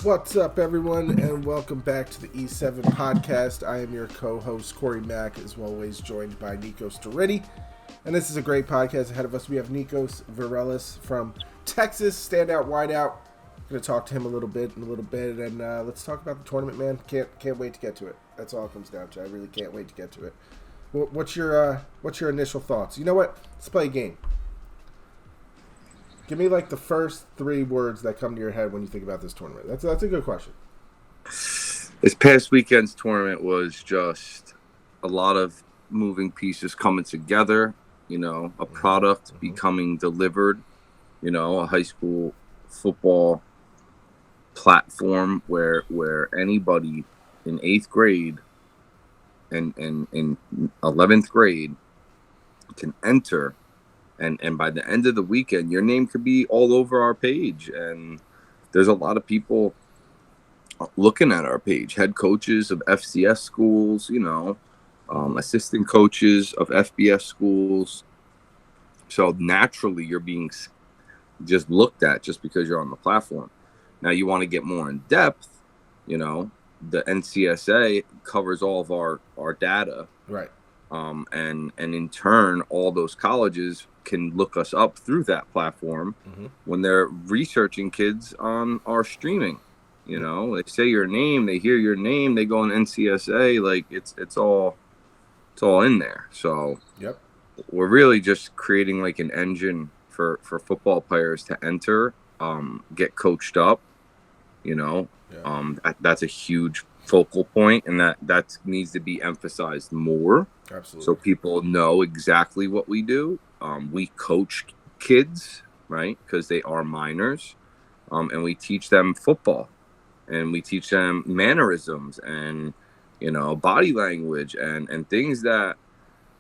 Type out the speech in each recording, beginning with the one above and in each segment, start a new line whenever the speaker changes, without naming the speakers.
What's up, everyone, and welcome back to the E7 podcast. I am your co-host, Corey Mack, as always, joined by Nikos. And this is a great podcast ahead of us. We have Nikos Varelas from Texas, standout wideout. I'm going to talk to him a little bit, and let's talk about the tournament, man. Can't wait to get to it. That's all it comes down to. I really can't wait to get to it. What's your initial thoughts? You know what? Let's play a game. Give me like the first three words that come to your head when you think about this tournament. That's a good question.
This past weekend's tournament was just a lot of moving pieces coming together, a product becoming delivered, a high school football platform where anybody in 8th grade and in 11th grade can enter. And by the end of the weekend, your name could be all over our page. And there's a lot of people looking at our page, head coaches of FCS schools, assistant coaches of FBS schools. So naturally, you're being just looked at just because you're on the platform. Now, you want to get more in depth, the NCSA covers all of our data.
Right.
And in turn, all those colleges can look us up through that platform when they're researching kids on our streaming. They say your name, they hear your name, they go on NCSA, like it's all in there. So
yep, we're
really just creating like an engine for football players to enter, get coached up. That's a huge focal point, and that needs to be emphasized more.
Absolutely.
So people know exactly what we do. We coach kids, right, because they are minors, and we teach them football, and we teach them mannerisms and body language and things that,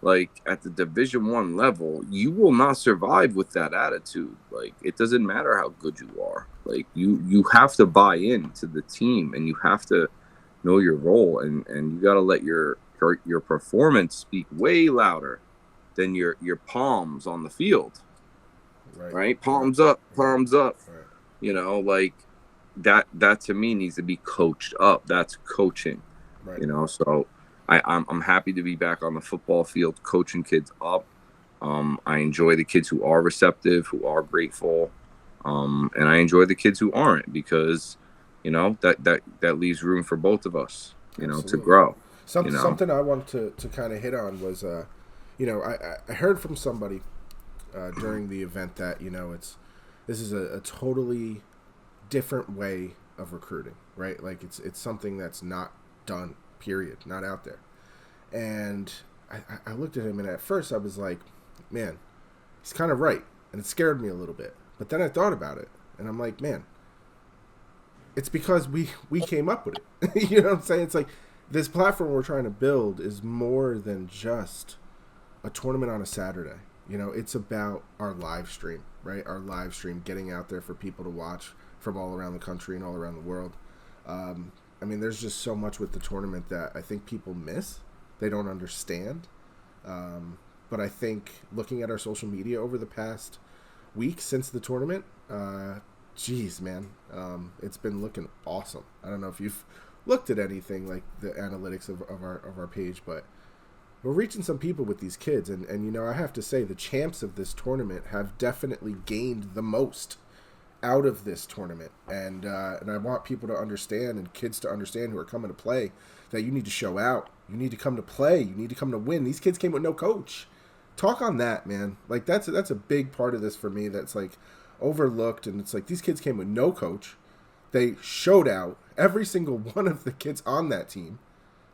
like, at the Division I level, you will not survive with that attitude. Like, it doesn't matter how good you are. Like, you have to buy into the team, and you have to know your role, and you got to let your performance speak way louder than your palms on the field. Right? Palms up. Right. Like that to me needs to be coached up. That's coaching. Right. So I'm happy to be back on the football field coaching kids up. I enjoy the kids who are receptive, who are grateful, and I enjoy the kids who aren't, because that leaves room for both of us, to grow.
Something I wanted to kind of hit on was, I heard from somebody during the event that, this is a totally different way of recruiting, right? Like it's something that's not done, period, not out there. And I looked at him, and at first I was like, man, he's kind of right. And it scared me a little bit. But then I thought about it, and I'm like, man, it's because we came up with it. You know what I'm saying? It's like this platform we're trying to build is more than just a tournament on a Saturday. It's about our live stream, right? Our live stream, getting out there for people to watch from all around the country and all around the world. There's just so much with the tournament that I think people miss. They don't understand. But I think looking at our social media over the past week since the tournament, geez, man, it's been looking awesome. I don't know if you've looked at anything like the analytics of our page, but we're reaching some people with these kids, and I have to say the champs of this tournament have definitely gained the most out of this tournament, and I want people to understand, and kids to understand who are coming to play, that you need to show out, you need to come to play, you need to come to win. These kids came with no coach. Talk on that, man. Like that's a big part of this for me that's like overlooked, and it's like these kids came with no coach. They showed out, every single one of the kids on that team,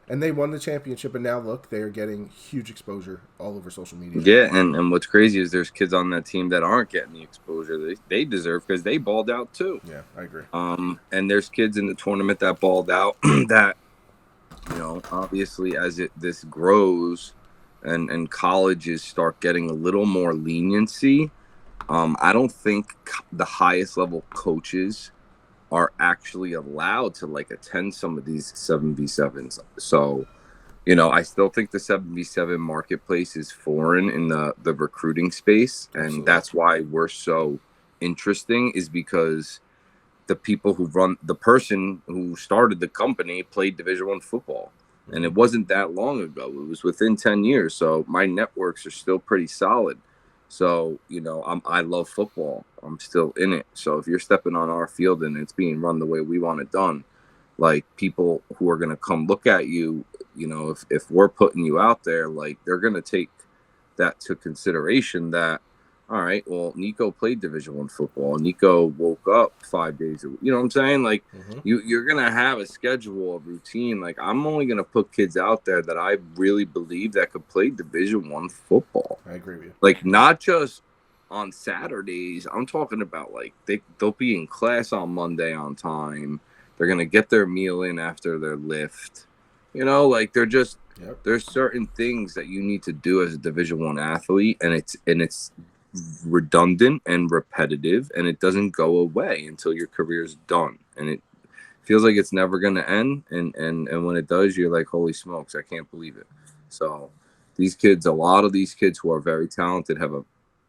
and they won the championship. And now look, they are getting huge exposure all over social media.
Yeah, and what's crazy is there's kids on that team that aren't getting the exposure they deserve, because they balled out too.
Yeah, I agree.
And there's kids in the tournament that balled out that, obviously as this grows and colleges start getting a little more leniency, I don't think the highest level coaches are actually allowed to attend some of these 7v7s. So, I still think the 7v7 marketplace is foreign in the recruiting space. And Absolutely. That's why we're so interesting, is because the person who started the company played Division I football. And it wasn't that long ago. It was within 10 years. So my networks are still pretty solid. So, I love football. I'm still in it. So if you're stepping on our field and it's being run the way we want it done, like, people who are going to come look at you, if we're putting you out there, like, they're going to take that to consideration that, all right, well, Nico played Division I football. Nico woke up 5 days a week. You know what I'm saying? Like, you're going to have a schedule, a routine. Like, I'm only going to put kids out there that I really believe that could play Division I football.
I agree with you.
Like, not just on Saturdays. I'm talking about, like, they'll be in class on Monday on time. They're going to get their meal in after their lift. Like, they're just, there's certain things that you need to do as a Division I athlete, and it's redundant and repetitive, and it doesn't go away until your career's done, and it feels like it's never going to end, and when it does, you're like, holy smokes, I can't believe it. So a lot of these kids who are very talented have a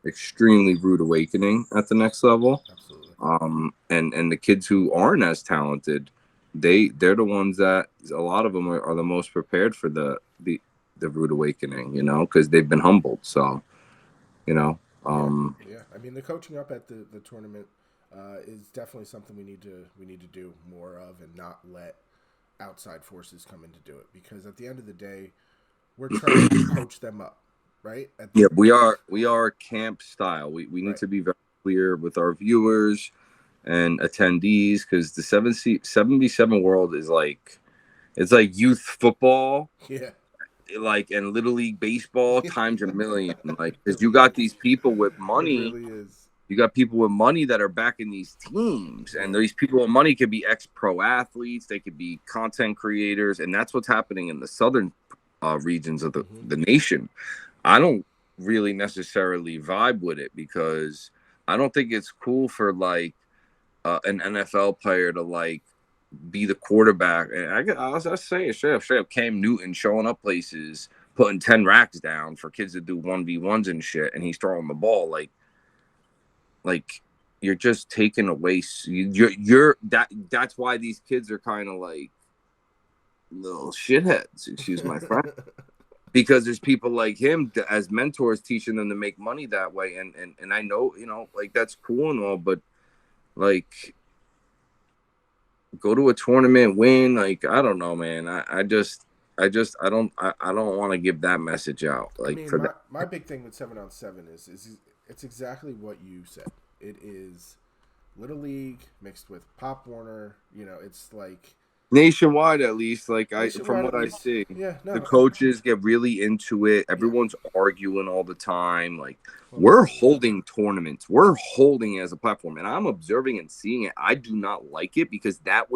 extremely rude awakening at the next level.
Absolutely.
And the kids who aren't as talented, they're the ones that a lot of them are the most prepared for the rude awakening, because they've been humbled. So
I mean, the coaching up at the tournament is definitely something we need to do more of, and not let outside forces come in to do it, because at the end of the day, we're trying to coach them up, right?
We are camp style. We need to be very clear with our viewers and attendees, because the 77 world is like, it's like youth football.
Yeah.
Like, and Little League baseball times a million. Like, because you got these people with money.
It really is.
You got people with money that are backing these teams, and these people with money could be ex-pro athletes. They could be content creators, and that's what's happening in the southern regions of the nation. I don't really necessarily vibe with it, because I don't think it's cool for, like, an NFL player to, like, be the quarterback. And I was saying straight up Cam Newton showing up places, putting 10 racks down for kids to do 1v1s and shit, and he's throwing the ball. Like you're just taking away. That's why these kids are kind of like little shitheads, excuse my friend. Because there's people like him as mentors teaching them to make money that way. And I know, like, that's cool and all, but, like, go to a tournament, win. Like, I don't know, man. I don't want to give that message out. Like,
I mean, my big thing with 7-on-7 is it's exactly what you said. It is Little League mixed with Pop Warner. It's like
nationwide, at least. Like, from what I see, the coaches get really into it. Everyone's arguing all the time. Like, we're holding tournaments. We're holding it as a platform, and I'm observing and seeing it. I do not like it, because that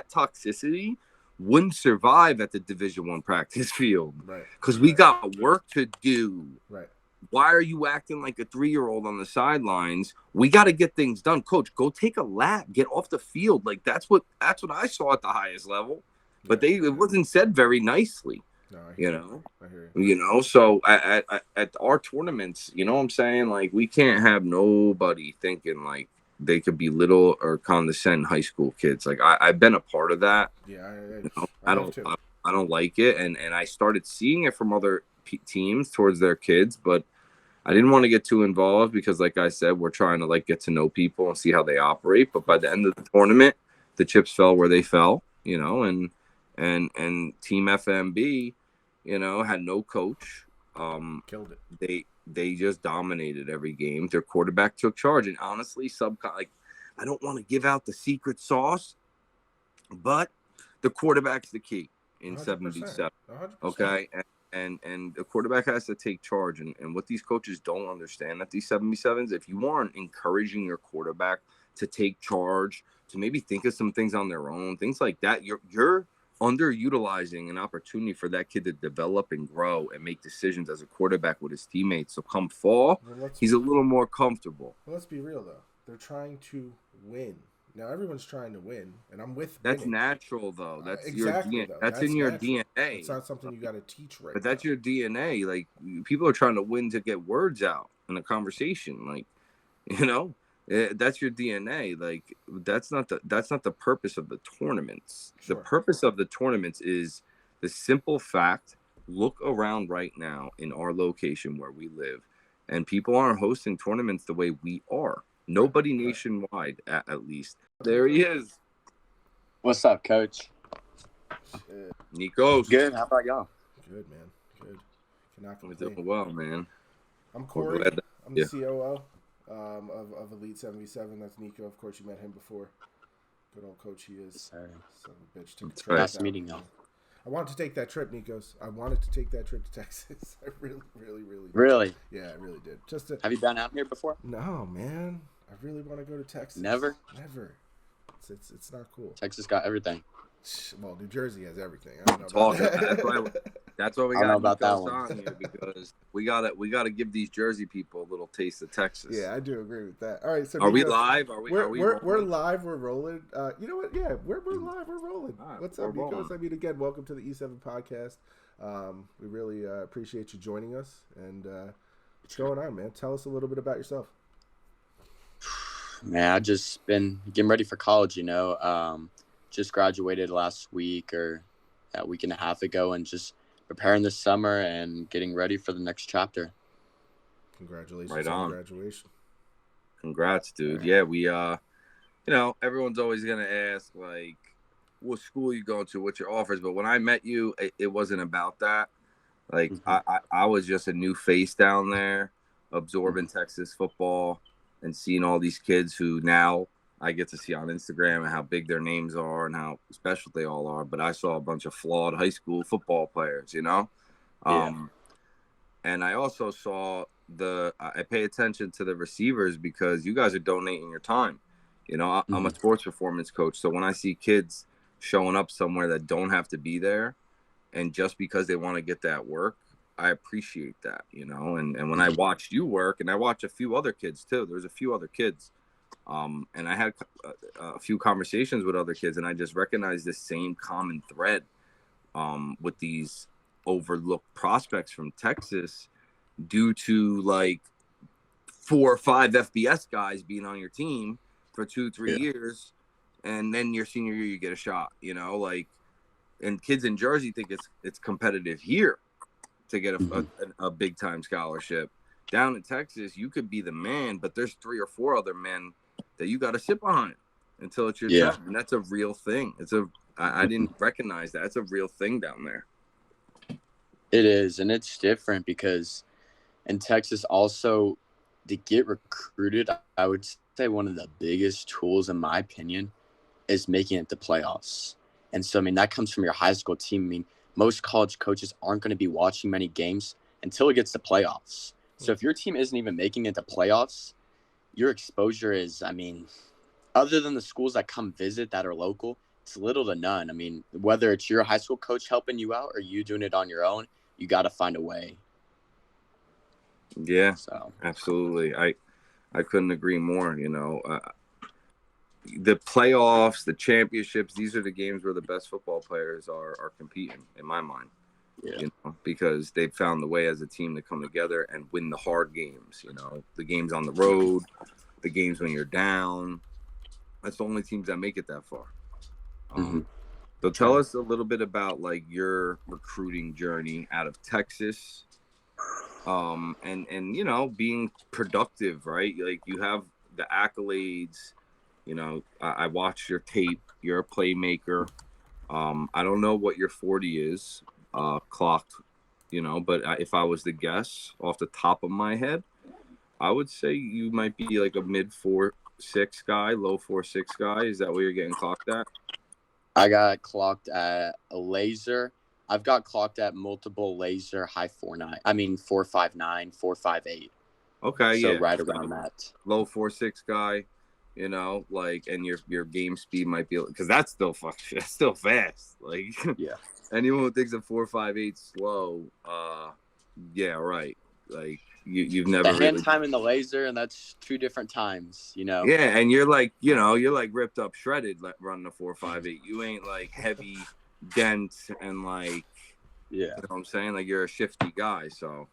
toxicity wouldn't survive at the Division I practice field.
Right.
Because we got work to do.
Right.
Why are you acting like a 3-year-old on the sidelines? We got to get things done. Coach, go take a lap. Get off the field. Like, that's what I saw at the highest level. But it wasn't said very nicely.
No, I
hear you. So at our tournaments, you know what I'm saying? Like, we can't have nobody thinking like they could belittle or condescend high school kids. Like, I've been a part of that.
Yeah,
I don't like it, and I started seeing it from other teams towards their kids, but I didn't want to get too involved, because, like I said, we're trying to, like, get to know people and see how they operate. But by the end of the tournament, the chips fell where they fell, and Team FMB, had no coach.
Killed it.
They just dominated every game. Their quarterback took charge, and honestly, I don't want to give out the secret sauce, but the quarterback's the key in 77.
100%.
Okay, and the quarterback has to take charge. And what these coaches don't understand at these 77s, if you aren't encouraging your quarterback to take charge, to maybe think of some things on their own, things like that, you're underutilizing an opportunity for that kid to develop and grow and make decisions as a quarterback with his teammates. So come fall, he's a little more comfortable.
Well, let's be real, though. They're trying to win. Now, everyone's trying to win, and I'm with
That's
winning.
natural, though. That's
exactly,
your
though.
That's in your
natural.
DNA.
It's not something you got to teach right
But that's your DNA. Like, people are trying to win to get words out in a conversation. Like, That's your DNA. Like that's not the purpose of the tournaments. The
Sure.
purpose of the tournaments is the simple fact. Look around right now in our location where we live, and people aren't hosting tournaments the way we are. Nobody nationwide, at least. There he is.
What's up, Coach?
Shit.
Nikos.
Good. How about y'all?
Good, man. Good. Cannot
We're
complain.
doing well, man.
I'm Corey.
Glad
I'm the COO of Elite 77. That's Nico. Of course, you met him before. Good old coach he is.
Sorry.
Son of a bitch. Took the
Right.
Nice meeting y'all.
I wanted to take that trip, Nikos. I wanted to take that trip to Texas. I really did.
Really?
Yeah, I really did. Just to...
Have you been out here before?
No, man. I really want to go to Texas.
Never?
Never. It's not cool.
Texas got everything.
Well, New Jersey has everything. I don't know about
That's why we
I don't know
got
about that
Nikos
one.
on here, because we gotta give these Jersey people a little taste of Texas.
Yeah, I do agree with that. All right, so
Are we live?
We're live. We're rolling. You know what? Yeah, we're live. We're rolling.
Right,
What's up,
we're
Nikos?
rolling.
I mean, again, welcome to the E7 podcast. We really appreciate you joining us. And what's going on, man? Tell us a little bit about yourself.
Man, I just been getting ready for college, just graduated last week or a week and a half ago, and just preparing this summer and getting ready for the next chapter.
Congratulations
Right
on
on.
graduation.
Congrats, dude.
Right.
Yeah, we everyone's always gonna ask like what school you going to, what's your offers, but when I met you, it wasn't about that. Like I was just a new face down there, absorbing Texas football and seeing all these kids who now I get to see on Instagram and how big their names are and how special they all are. But I saw a bunch of flawed high school football players,
Yeah.
And I also saw I pay attention to the receivers because you guys are donating your time. I'm a sports performance coach. So when I see kids showing up somewhere that don't have to be there, and just because they want to get that work, I appreciate that, and when I watched you work, and I watched a few other kids too, there's a few other kids. And I had a few conversations with other kids, and I just recognized this same common thread with these overlooked prospects from Texas due to like 4 or 5 FBS guys being on your team for 2-3 years, and then your senior year you get a shot, and kids in Jersey think it's competitive here to get a big time scholarship. Down in Texas, you could be the man, but there's 3 or 4 other men that you got to sit behind until it's your turn, and that's a real thing. I didn't recognize that. It's a real thing down there.
It is, and it's different because in Texas also, to get recruited, I would say one of the biggest tools, in my opinion, is making it to playoffs. And so, that comes from your high school team. Most college coaches aren't going to be watching many games until it gets to playoffs. So if your team isn't even making it to playoffs, your exposure is, other than the schools that come visit that are local, it's little to none. Whether it's your high school coach helping you out or you doing it on your own, you got to find a way.
Yeah,
so
absolutely. I couldn't agree more. The playoffs, the championships, these are the games where the best football players are competing, in my mind.
Yeah.
Because they've found the way as a team to come together and win the hard games. The games on the road, the games when you're down. That's the only teams that make it that far. So tell us a little bit about like your recruiting journey out of Texas, and being productive, right? Like you have the accolades. I watched your tape. You're a playmaker. I don't know what your 40 is clocked, but if I was to guess off the top of my head, I would say you might be like a mid 4.6 guy, low 4.6 guy. Is that what you're getting clocked at?
I got clocked at a laser. I've got clocked at multiple laser high 4.9. 4.59, 4.58.
Okay,
so
yeah.
right around that.
Low 4.6 guy, and your game speed might be, because that's still fast. Like,
yeah.
Anyone who thinks a 4.58 slow, yeah, right. Like you've never
the hand time in the laser, and that's 2 different times.
Yeah, and you're like, you're like ripped up, shredded, running a 4.58. You ain't like heavy, dense, and like,
yeah,
you know what I'm saying? Like you're a shifty guy. So,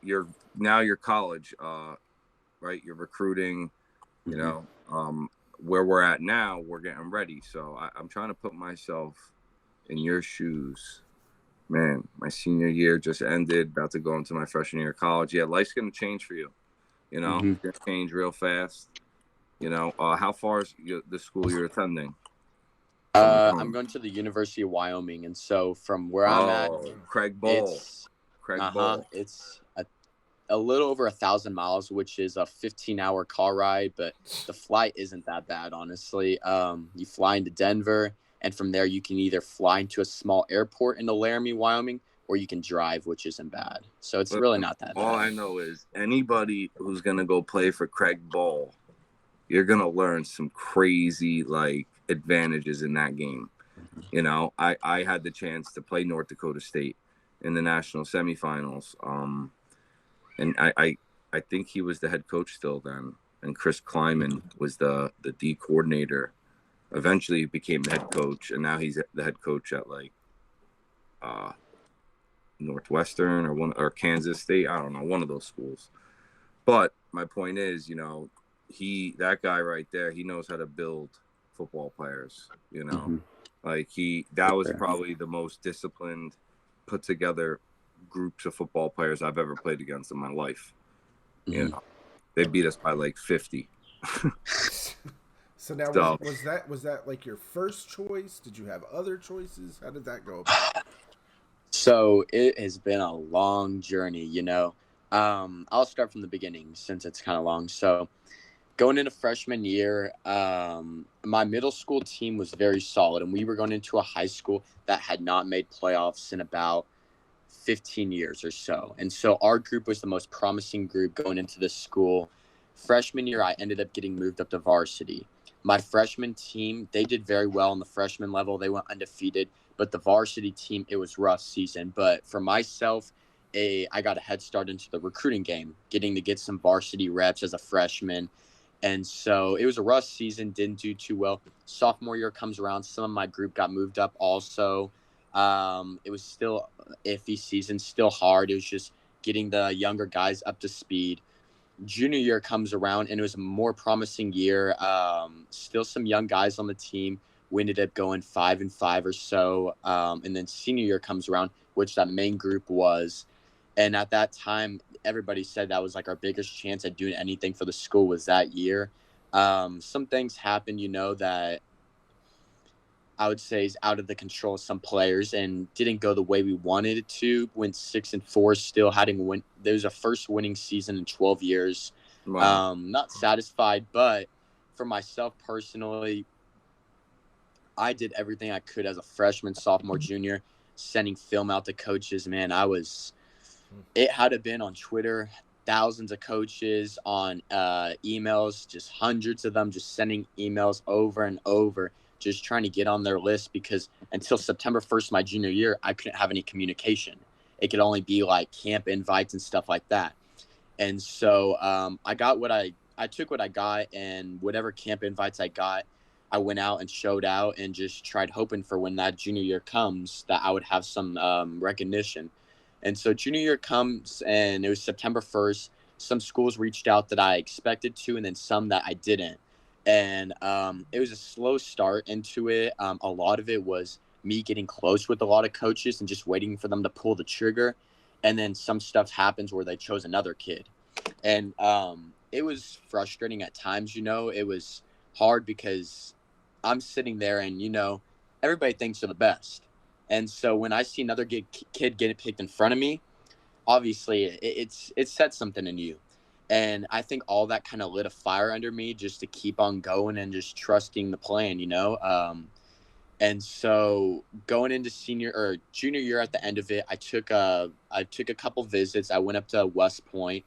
your college, right? You're recruiting, you
Mhm.
know, where we're at now, we're getting ready. So I'm trying to put myself in your shoes. Man, my senior year just ended, about to go into my freshman year of college. Yeah, life's going to change for you. You know,
Mhm.
it's going to change real fast. You know, how far is the school you're attending from your
I'm
home?
going to the University of Wyoming, and so from where I'm at,
Oh, Craig Ball.
it's
Craig Ball.
it's a little over 1,000 miles, which is a 15-hour car ride, but the flight isn't that bad, honestly. You fly into Denver, and from there you can either fly into a small airport into Laramie, Wyoming, or you can drive, which isn't bad. So it's really
Listen,
not that
all I
bad.
know is anybody who's going to go play for Craig Ball, you're going to learn some crazy, like, advantages in that game. You know, I had the chance to play North Dakota State in the national semifinals. And I think he was the head coach still then. And Chris Kleiman was the D coordinator. Eventually he became the head coach, and now he's the head coach at, like, uh, Northwestern or Kansas State. I don't know, one of those schools. But my point is, you know, that guy right there, he knows how to build football players. You know,
Mm-hmm.
like that was
Sure.
probably the most disciplined, put together groups of football players I've ever played against in my life. You
Mm-hmm.
know, they beat us by like 50.
So now
So
was that like your first choice? Did you have other choices? How did that go about?
So it has been a long journey, I'll start from the beginning since it's kind of long. So going into freshman year, my middle school team was very solid, and we were going into a high school that had not made playoffs in about 15 years or so. And so our group was the most promising group going into this school. Freshman year, I ended up getting moved up to varsity. My freshman team, they did very well on the freshman level. They went undefeated, but the varsity team, it was rough season. But for myself, I got a head start into the recruiting game, getting to get some varsity reps as a freshman. And so it was a rough season, didn't do too well. Sophomore year comes around, some of my group got moved up also. It was still iffy season, still hard. It was just getting the younger guys up to speed. Junior year comes around, and it was a more promising year. Still some young guys on the team. We ended up going 5-5 or so. And then senior year comes around, which that main group was. And at that time, everybody said that was like our biggest chance at doing anything for the school was that year. Some things happened, that I would say is out of the control of some players and didn't go the way we wanted it to. Went 6-4, still hadn't win. There was a first winning season in 12 years.
wow.
Not satisfied, but for myself personally, I did everything I could as a freshman, sophomore, junior, sending film out to coaches. Man, it had to been on Twitter, thousands of coaches on emails, just hundreds of them, just sending emails over and over, just trying to get on their list because until September 1st, my junior year, I couldn't have any communication. It could only be like camp invites and stuff like that. And so I took what I got, and whatever camp invites I got, I went out and showed out and just tried hoping for when that junior year comes that I would have some recognition. And so junior year comes, and it was September 1st. Some schools reached out that I expected to, and then some that I didn't. And it was a slow start into it. A lot of it was me getting close with a lot of coaches and just waiting for them to pull the trigger. And then some stuff happens where they chose another kid. And it was frustrating at times, It was hard because I'm sitting there and, everybody thinks they're the best. And so when I see another kid get picked in front of me, obviously it sets something in you. And I think all that kind of lit a fire under me just to keep on going and just trusting the plan. And so going into senior or junior year at the end of it, I took a couple visits. I went up to West Point,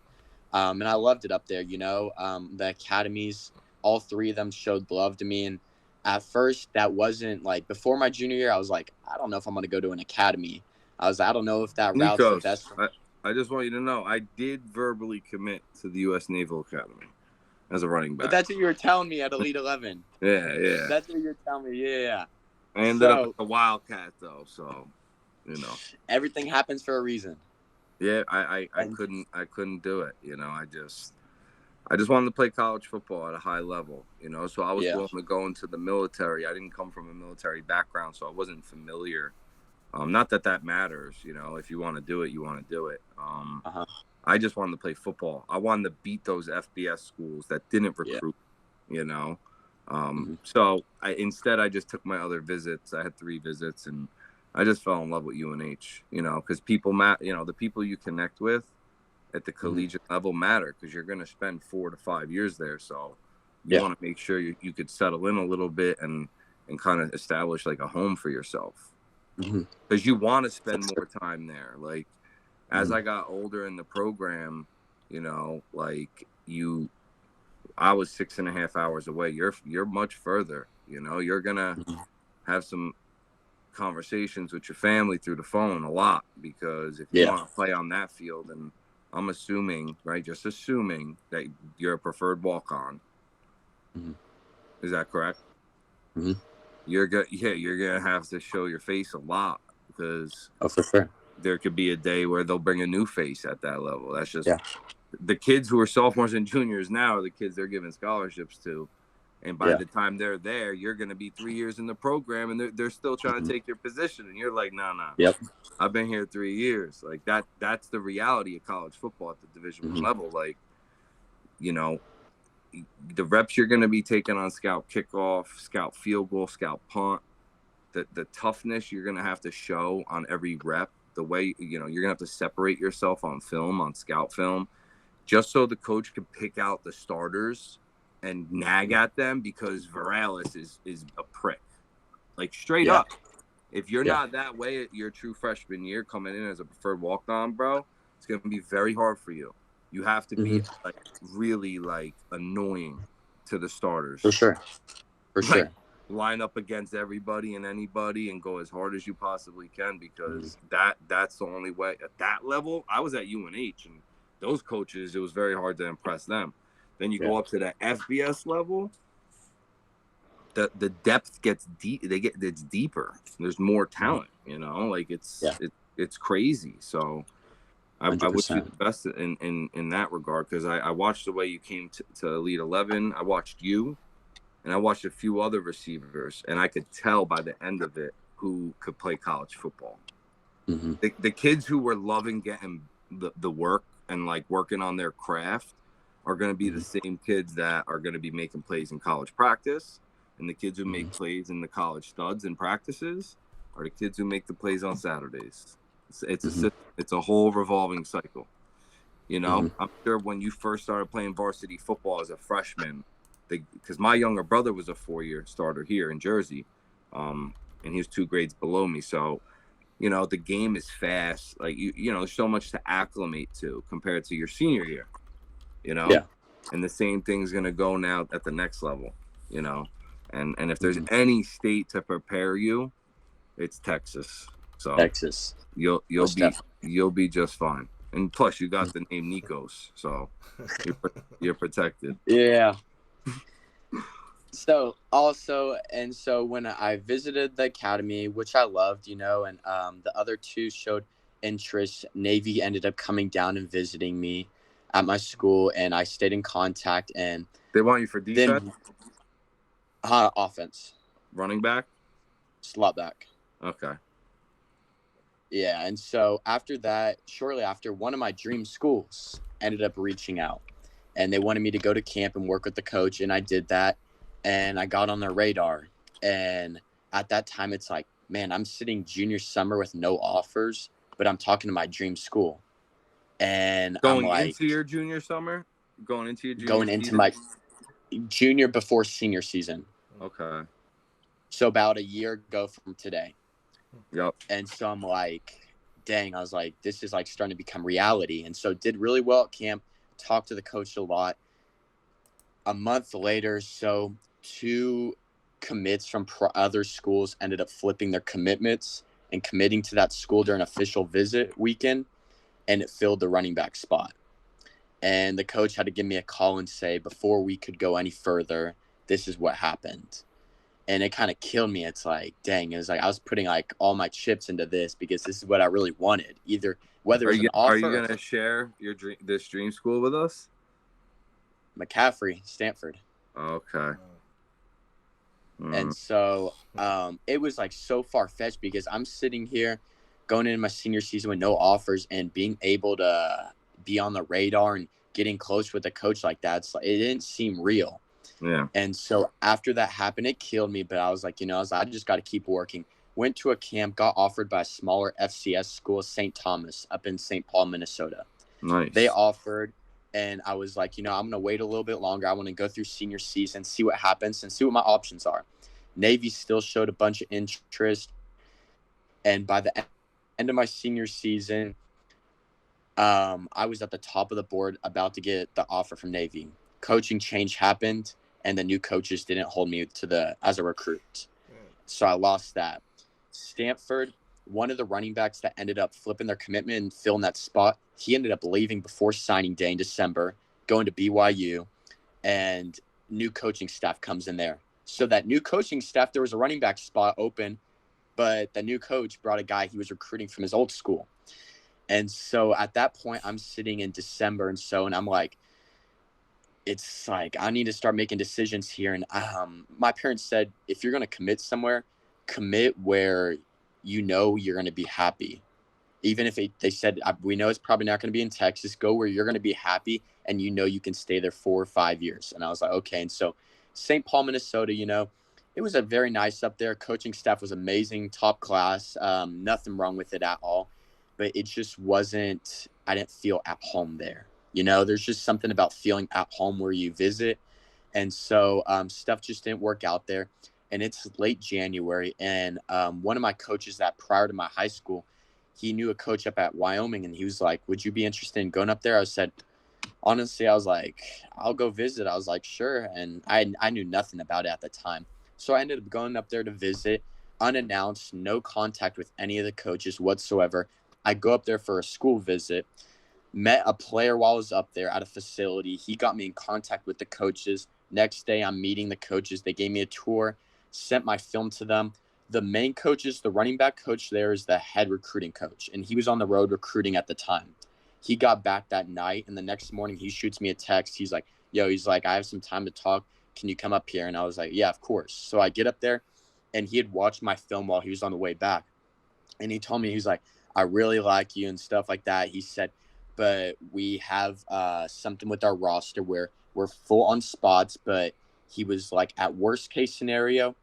and I loved it up there. The academies, all three of them showed love to me. And at first, that wasn't like before my junior year. I was like, I don't know if I'm going to go to an academy. I don't know if that route's the
Nikos,
best for me.
I just want you to know I did verbally commit to the U.S. Naval Academy as a running back.
That's what you were telling me at Elite 11.
Yeah, yeah.
That's what you're telling me. Yeah, yeah.
I ended up at
So
the Wildcat though, so you know.
everything happens for a reason.
Yeah, I
And
couldn't do it. You know, I just I just wanted to play college football at a high level, so I was
Yeah.
willing to go into the military. I didn't come from a military background, so I wasn't familiar. Not that matters, if you want to do it, you want to do it.
Uh-huh.
I just wanted to play football. I wanted to beat those FBS schools that didn't
Yeah.
recruit, So instead I just took my other visits. I had 3 visits, and I just fell in love with UNH, because people, the people you connect with at the collegiate level matter, because you're going to spend 4 to 5 years there. So you want to make sure you could settle in a little bit and kind of establish like a home for yourself, because you want to spend more time there. Like, as I got older in the program, I was 6.5 hours away. You're much further, you're going to have some conversations with your family through the phone a lot, because if you want to play on that field, and I'm assuming, right, just assuming that you're a preferred walk-on. Is that correct? You're gonna have to show your face a lot, because
for sure.
there could be a day where they'll bring a new face at that level. That's just the kids who are sophomores and juniors now are the kids they're giving scholarships to. And by the time they're there, you're going to be 3 years in the program, and they're still trying to take your position. And you're like, nah.
Yep.
I've been here 3 years. Like, that's the reality of college football at the Division I level. Like, the reps you're going to be taking on scout kickoff, scout field goal, scout punt, the toughness you're going to have to show on every rep, the way, you're going to have to separate yourself on film, on scout film, just so the coach can pick out the starters and nag at them, because Varelas is a prick. Like, straight up. If you're not that way at your true freshman year coming in as a preferred walk-on, bro, it's going to be very hard for you. You have to be like really like annoying to the starters.
For sure.
Like, line up against everybody and anybody and go as hard as you possibly can, because that's the only way. At that level, I was at UNH, and those coaches, it was very hard to impress them. Then you go up to the FBS level, the depth gets deep. It's deeper. There's more talent. Like, it's crazy. So I wish you the best in that regard, because I watched the way you came to Elite 11. I watched you, and I watched a few other receivers, and I could tell by the end of it who could play college football. The kids who were loving getting the work and like working on their craft are going to be the same kids that are going to be making plays in college practice, and the kids who make plays in the college studs and practices are the kids who make the plays on Saturdays. It's a whole revolving cycle. I'm sure when you first started playing varsity football as a freshman, because my younger brother was a 4-year starter here in Jersey, and he was 2 grades below me. So, the game is fast. Like, there's so much to acclimate to compared to your senior year, and the same thing's going to go now at the next level, and if there's any state to prepare you, it's Texas. So
Texas,
you'll be just fine. And plus, you got the name Nikos, so you're protected.
Yeah. So when I visited the academy, which I loved, and the other 2 showed interest, Navy ended up coming down and visiting me at my school, and I stayed in contact. And
they want you for defense?
Offense.
Running back?
Slot back.
Okay.
Yeah, and so after that, shortly after, one of my dream schools ended up reaching out, and they wanted me to go to camp and work with the coach, and I did that, and I got on their radar. And at that time, it's like, man, I'm sitting junior summer with no offers, but I'm talking to my dream school. And
going into your junior summer? Going into your junior
into my junior before senior season.
Okay.
So about a year ago from today.
Yep.
And so I'm like, dang, I was like, this is like starting to become reality. And so did really well at camp, talked to the coach a lot. A month later, so 2 commits from other schools ended up flipping their commitments and committing to that school during official visit weekend, and it filled the running back spot. And the coach had to give me a call and say, before we could go any further, this is what happened. And it kind of killed me. It's like, dang, it was like I was putting like all my chips into this, because this is what I really wanted. Either whether it's an offer.
Are you going to share this dream school with us?
McCaffrey, Stanford.
Okay.
And so it was like so far-fetched because I'm sitting here going into my senior season with no offers and being able to be on the radar and getting close with a coach like that. It didn't seem real.
Yeah.
And so after that happened, it killed me. But I was like, I just got to keep working. Went to a camp, got offered by a smaller FCS school, St. Thomas, up in St. Paul, Minnesota.
Nice.
They offered, and I was like, I'm going to wait a little bit longer. I want to go through senior season, see what happens, and see what my options are. Navy still showed a bunch of interest. And by the end of my senior season, I was at the top of the board about to get the offer from Navy. Coaching change happened, and the new coaches didn't hold me as a recruit. So I lost that. Stanford, one of the running backs that ended up flipping their commitment and filling that spot, he ended up leaving before signing day in December, going to BYU, and new coaching staff comes in there. So that new coaching staff, there was a running back spot open, but the new coach brought a guy he was recruiting from his old school. And so at that point, I'm sitting in December and I'm like, it's like I need to start making decisions here. And my parents said, if you're going to commit somewhere, commit where you're going to be happy. Even if they said, we know it's probably not going to be in Texas, go where you're going to be happy and you can stay there 4 or 5 years. And I was like, okay. And so St. Paul, Minnesota, it was a very nice up there. Coaching staff was amazing, top class, nothing wrong with it at all. But it just wasn't, I didn't feel at home there. There's just something about feeling at home where you visit. And so stuff just didn't work out there. And it's late January. And one of my coaches that prior to my high school, he knew a coach up at Wyoming. And he was like, would you be interested in going up there? I said, honestly, I was like, I'll go visit. I was like, sure. And I knew nothing about it at the time. So I ended up going up there to visit, unannounced, no contact with any of the coaches whatsoever. I go up there for a school visit, met a player while I was up there at a facility. He got me in contact with the coaches. Next day, I'm meeting the coaches. They gave me a tour, sent my film to them. The main coaches, the running back coach there is the head recruiting coach, and he was on the road recruiting at the time. He got back that night, and the next morning he shoots me a text. He's like, I have some time to talk. Can you come up here? And I was like, yeah, of course. So I get up there, and he had watched my film while he was on the way back. And he told me, he's like, I really like you and stuff like that. He said, but we have something with our roster where we're full on spots. But he was like, at worst case scenario,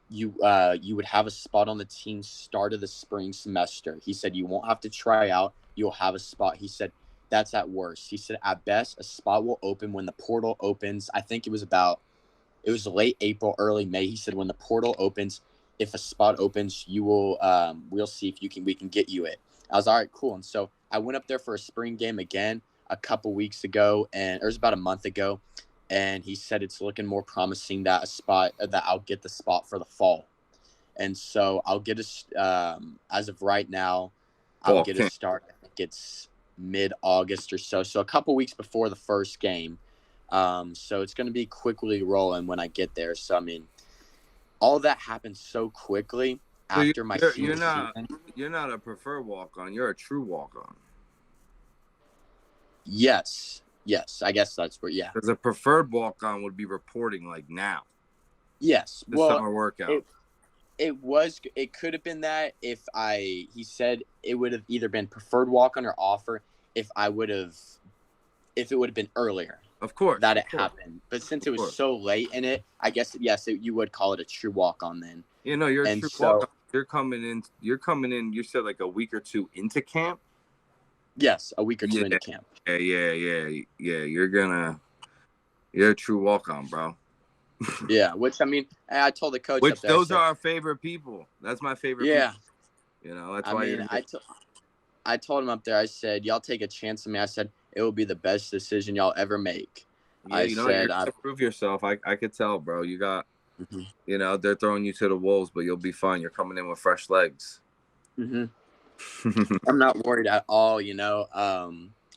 you would have a spot on the team start of the spring semester. He said, you won't have to try out. You'll have a spot. He said, that's at worst. He said, at best, a spot will open when the portal opens. I think it was late April, early May. He said, when the portal opens, if a spot opens, you will, we'll see if we can get you it. I was all right, cool. And so I went up there for a spring game again a couple weeks ago, and it was about a month ago. And he said it's looking more promising that I'll get the spot for the fall. And so I'll get as of right now, I'll get a start. I think it's mid-August or so. So a couple weeks before the first game. So it's going to be quickly rolling when I get there. So, I mean, all that happened so quickly after my senior season.
You're not a preferred walk-on. You're a true walk-on.
Yes, I guess that's where, yeah.
Because a preferred walk-on would be reporting like now.
Yes.
The summer workout.
It could have been that he said it would have either been preferred walk-on or offer if it would have been earlier.
Of course.
That it happened. But since it was so late in it, I guess, yes, you would call it a true walk-on then.
You're a true walk-on. You're coming in, you said like a week or two into camp?
Yes, a week or two into camp.
Yeah. You're a true walk-on, bro.
Yeah, which, I mean, I told the coach
up there. Those are our favorite people. That's my favorite people. That's why
I told him up there, I said, y'all take a chance on me. I said, it will be the best decision y'all ever make.
Yeah, you're to prove yourself. I could tell, bro. You got, they're throwing you to the wolves, but you'll be fine. You're coming in with fresh legs.
Mm-hmm. I'm not worried at all.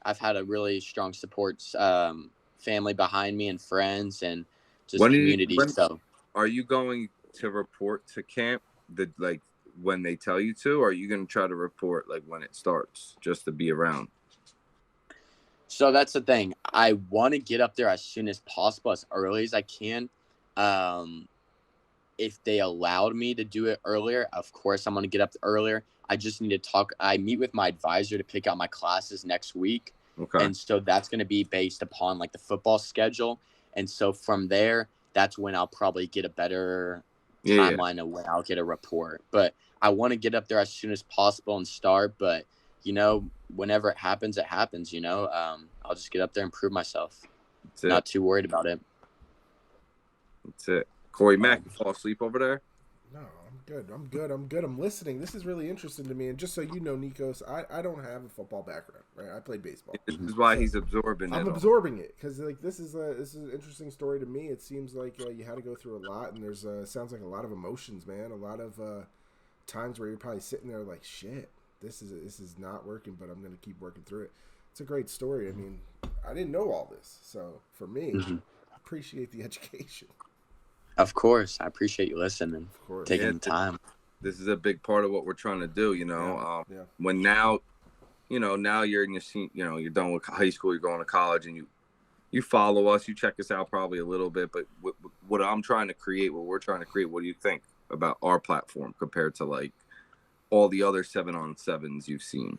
I've had a really strong support family behind me and friends and just community. So,
are you going to report to camp when they tell you to, or are you going to try to report like when it starts just to be around?
So that's the thing. I want to get up there as soon as possible, as early as I can. Um, if they allowed me to do it earlier, of course I'm going to get up earlier. I just need to talk. I meet with my advisor to pick out my classes next week.
Okay.
And so that's going to be based upon like the football schedule. And so from there, that's when I'll probably get a better timeline of when I'll get a report. But I want to get up there as soon as possible and start. But, whenever it happens, it happens, I'll just get up there and prove myself.
That's it.
Not too worried about it.
That's it. Corey Mack, you fall asleep over there?
No, I'm good. I'm listening. This is really interesting to me. And just so you know, Nikos, I don't have a football background, right? I played baseball.
This is why he's absorbing it.
I'm absorbing it because this is an interesting story to me. It seems like you had to go through a lot, and there's sounds like a lot of emotions, man. A lot of times where you're probably sitting there like, shit, this is not working, but I'm gonna keep working through it. It's a great story. I mean, I didn't know all this, so for me, I appreciate the education.
Of course. I appreciate you listening, taking the time.
This is a big part of what we're trying to do, when now you're in your you're done with high school, you're going to college, and you follow us, you check us out probably a little bit, but what we're trying to create, what do you think about our platform compared to like all the other 7-on-7s you've seen?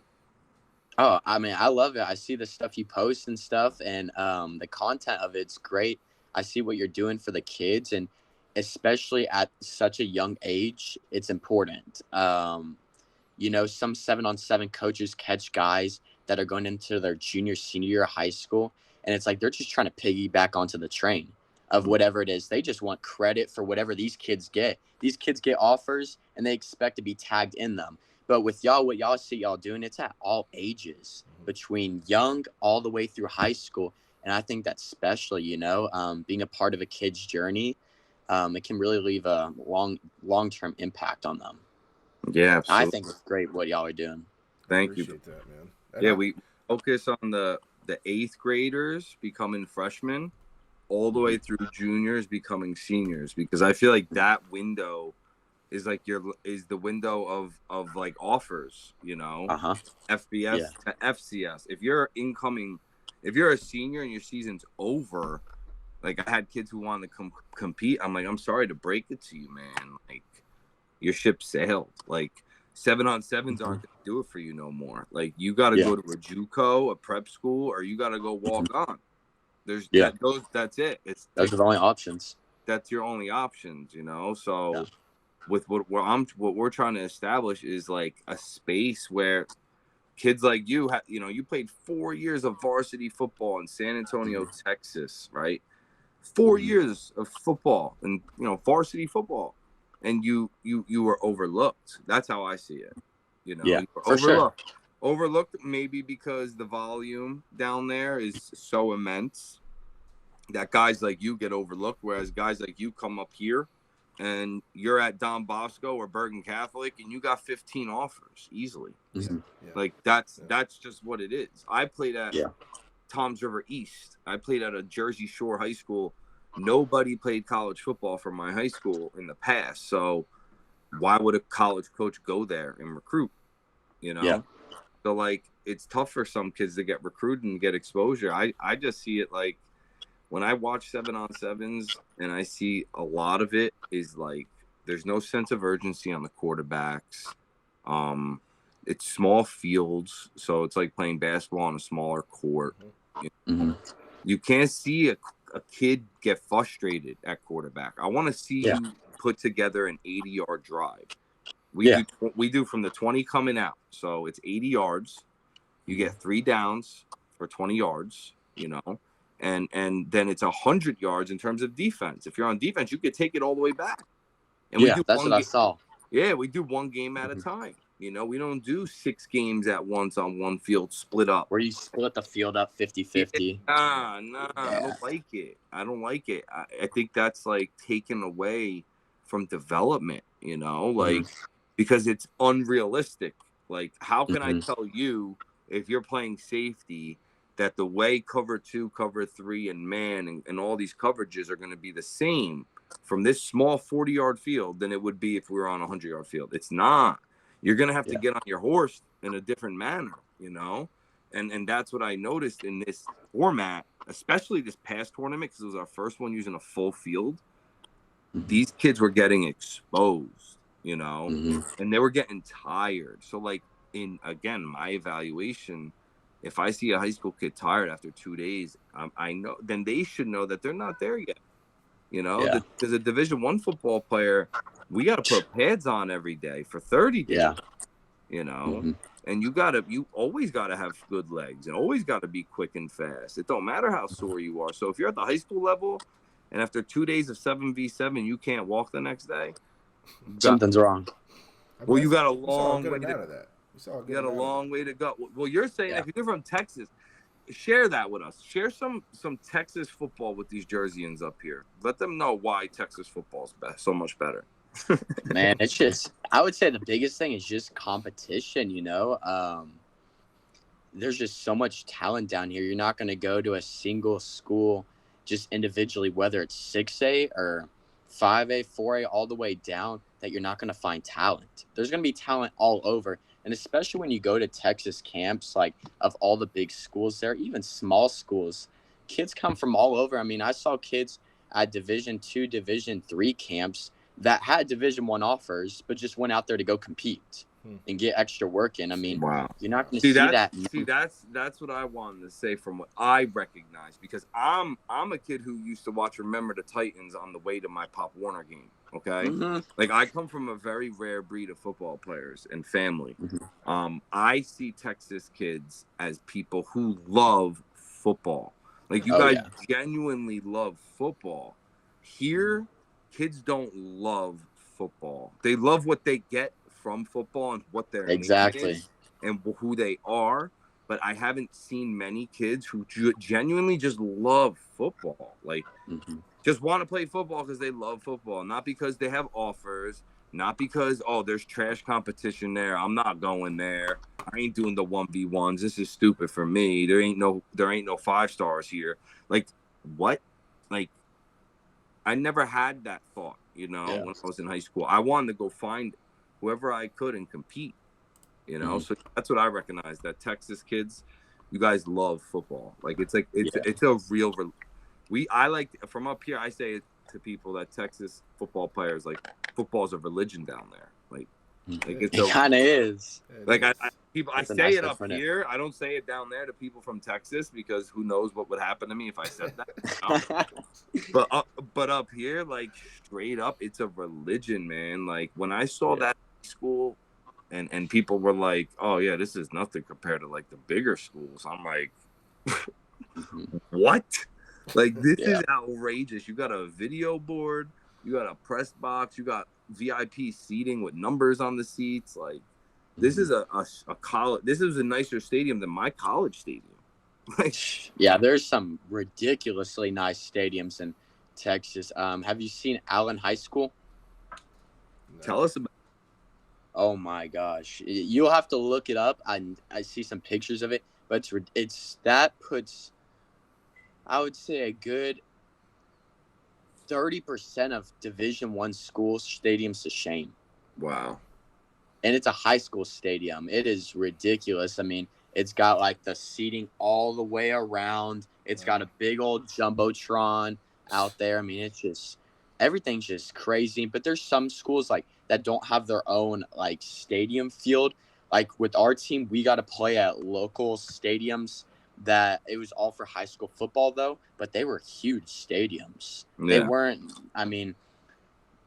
Oh, I mean, I love it. I see the stuff you post and stuff, and the content of it's great. I see what you're doing for the kids, and especially at such a young age, it's important. Some 7-on-7 coaches catch guys that are going into their junior, senior year of high school, and it's like they're just trying to piggyback onto the train of whatever it is. They just want credit for whatever these kids get. These kids get offers, and they expect to be tagged in them. But with y'all, what y'all see y'all doing, it's at all ages, between young all the way through high school. And I think that's special, being a part of a kid's journey. It can really leave a long-term impact on them.
Yeah, absolutely.
I think it's great what y'all are doing.
Thank you.
Appreciate that, man.
And we focus on the 8th graders becoming freshmen all the way through juniors becoming seniors, because I feel like that window is like is the window of like offers, FBS to FCS. If you're a senior and your season's over, like I had kids who wanted to compete. I'm like, I'm sorry to break it to you, man. Like your ship sailed. Like 7-on-7s aren't gonna do it for you no more. Like you got to go to a JUCO, a prep school, or you got to go walk on. That's it.
Those are the only options.
That's your only options, So with what we're trying to establish is like a space where kids like you, you played 4 years of varsity football in San Antonio, Texas, right? 4 years of football and varsity football, and you were overlooked. That's how I see it. You were overlooked. Sure. Overlooked maybe because the volume down there is so immense that guys like you get overlooked, whereas guys like you come up here and you're at Don Bosco or Bergen Catholic and you got 15 offers easily. Like that's just what it is. I played at Toms River East. I played at a Jersey Shore high school. Nobody played college football from my high school in the past. So why would a college coach go there and recruit? So like it's tough for some kids to get recruited and get exposure. I just see it like when I watch 7-on-7s and I see a lot of it is like there's no sense of urgency on the quarterbacks. It's small fields, so it's like playing basketball on a smaller court. You can't see a kid get frustrated at quarterback. I want to see you put together an 80-yard drive. We do from the 20 coming out. So it's 80 yards. You get 3 downs for 20 yards, and then it's 100 yards in terms of defense. If you're on defense, you could take it all the way back. And
that's what I saw.
Yeah, we do one game at a time. We don't do 6 games at once on one field split up.
Where you split the field up 50-50.
Nah, I don't like it. I think that's like taken away from development, because it's unrealistic. Like, how can I tell you if you're playing safety that the way cover 2, cover 3, and man and all these coverages are going to be the same from this small 40-yard field than it would be if we were on a 100-yard field? It's not. You're going to have to get on your horse in a different manner, And that's what I noticed in this format, especially this past tournament, because it was our first one using a full field. These kids were getting exposed, and they were getting tired. So, like, again, my evaluation, if I see a high school kid tired after 2 days, I know, then they should know that they're not there yet. Because a Division I football player, we got to put pads on every day for 30 days. And you always gotta have good legs and always gotta be quick and fast. It don't matter how sore you are. So if you're at the high school level and after 2 days of 7v7 you can't walk the next day,
something's wrong.
Well, you got a
long
way to go. Well, you're saying that if you're from Texas, share that with us. Share some Texas football with these Jerseyans up here. Let them know why Texas football is so much better.
Man, it's just, I would say the biggest thing is just competition, there's just so much talent down here. You're not going to go to a single school just individually, whether it's 6A or 5A, 4A, all the way down, that you're not going to find talent. There's going to be talent all over. And especially when you go to Texas camps, like of all the big schools there, even small schools, kids come from all over. I mean, I saw kids at Division II, Division III camps that had Division I offers, but just went out there to go compete and get extra work in. I mean,
wow.
You're not going to see that.
See, that's what I wanted to say from what I recognize, because I'm a kid who used to watch Remember the Titans on the way to my Pop Warner game. Okay, like I come from a very rare breed of football players and family. I see Texas kids as people who love football. Like you guys genuinely love football. Here, kids don't love football. They love what they get from football and what their name is and who they are. But I haven't seen many kids who genuinely just love football. Like, just want to play football because they love football, not because they have offers, not because, there's trash competition there. I'm not going there. I ain't doing the 1v1s. This is stupid for me. There ain't no 5 stars here. Like, what? Like, I never had that thought, when I was in high school. I wanted to go find whoever I could and compete, So that's what I recognize, that Texas kids, you guys love football. Like, it's a real. I like, from up here, I say it to people that Texas football players, like, football's a religion down there. Like
it kind of is.
Like, I say it up here. I don't say it down there to people from Texas, because who knows what would happen to me if I said that. But up here, like, straight up, it's a religion, man. Like, when I saw that school, and people were like, "Oh yeah, this is nothing compared to like the bigger schools," I'm like, "What? Like, this is outrageous. You got a video board, you got a press box, you got VIP seating with numbers on the seats. Like, this is a college. This is a nicer stadium than my college stadium." Like,
there's some ridiculously nice stadiums in Texas. Have you seen Allen High School?
No. Tell us about.
Oh my gosh, you'll have to look it up. I see some pictures of it, but that puts, I would say, a good 30% of Division I school stadiums to shame.
Wow.
And it's a high school stadium. It is ridiculous. I mean, it's got like the seating all the way around. It's got a big old jumbotron out there. I mean, it's just, everything's just crazy. But there's some schools like that don't have their own like stadium field. Like with our team, we got to play at local stadiums. That it was all for high school football though, but they were huge stadiums. They weren't. I mean,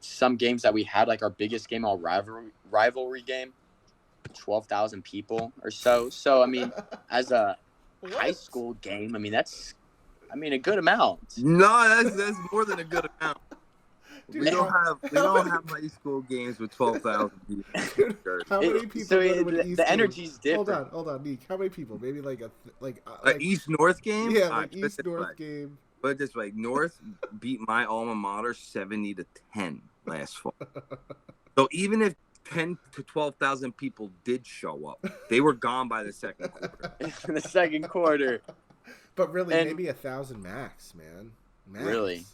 some games that we had, like our biggest game, our rivalry game, 12,000 people or so. So I mean, as a high school game, I mean that's, a good amount.
No, that's more than a good amount. Dude, we don't have high school games with 12,000 people.
Dude, how many people go to an East
the
game?
energy's different.
Hold on, Nick. How many people? Maybe like
an East North game?
Yeah, like East North game.
But this way, North beat my alma mater 70-10 last fall. So even if 10 to 12,000 people did show up, they were gone by the second quarter.
In the second quarter.
But really, maybe 1,000 max, man. Max.
Really?